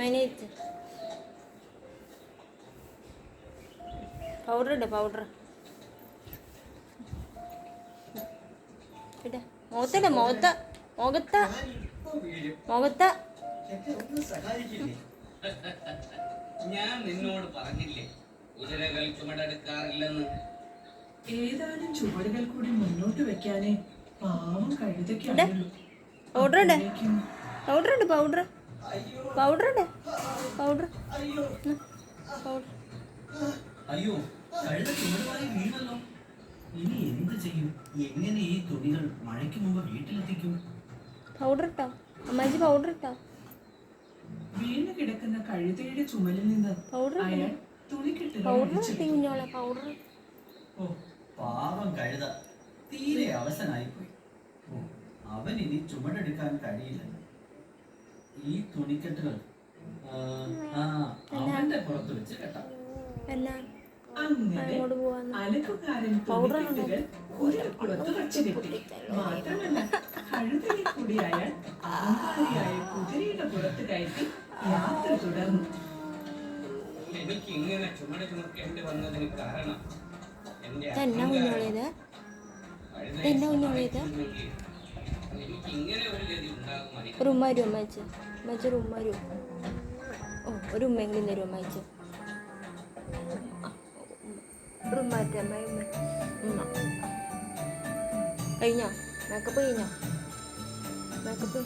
Manage powder ഇട് powder ഇട മുഖത്തിട മുഖത്ത് ഞാൻ നിന്നോട് പറഞ്ഞില്ലേ കുതിരകൾ ചുമടെടുക്കാറില്ലെന്ന്. ഏതാനും ചുവടുകൾ കൂടി മുന്നോട്ട് വെക്കാനേ പാവം കഴുതയ്ക്കുള്ളൂ. പൗഡർ ഇട് പൗഡർ അയ്യോ, കഴുത ചുമടുമായി വീണല്ലോ. ഇനി എന്ത് ചെയ്യും? എങ്ങനെ ഈ തുണികൾ മഴയ്ക്ക് മുമ്പ് വീട്ടിലെത്തിക്കും? പൗഡർ ഇട്ടോ അമ്മാജി, പൗഡർ ഇട്ടോ. വീണ് കിടക്കുന്ന കഴുതയുടെ ചുമലിൽ നിന്ന് അയാൾ തുണിക്കെട്ടുകൾ പൗഡർ. ഓ, പാവം കഴുത തീരെ അവശനായിപ്പോയി. ഓ, അവൻ ഇനി ചുമടെടുക്കാൻ കഴിയില്ല. ഈ തുണിക്കെട്ടുകൾ അവന്റെ പുറത്ത് വെച്ച് കെട്ടാം. അങ്ങനെ അലക്കുകാരൻ തുണിക്കെട്ടുകൾ കുതിരപ്പുറത്ത് വച്ചു കെട്ടി. മാത്രമല്ല കഴുതയെ കൂടി അയാൾ അഹങ്കാരിയായ കുതിരയുടെ പുറത്ത് കയറ്റി യാത്ര തുടർന്നു. എനിക്ക് ഇങ്ങനെ ചുമട് ചുമക്കേണ്ടി വന്നതിന് കാരണം എന്നാ കുഞ്ഞോളിയത് എനിക്ക് ഇങ്ങനെ ഒരു ഗതി ഉണ്ടാകും. ഒരു ഉമ്മ വരും അമ്മച്ചി, ഒരു ഉമ്മ വരും. ഓ, ഒരു ഉമ്മെങ്കിലും തരും അമ്മച്ചി. ഒരു ഉമ്മ കഴിഞ്ഞോ? മേക്കപ്പ് കഴിഞ്ഞോ? മേക്കപ്പ്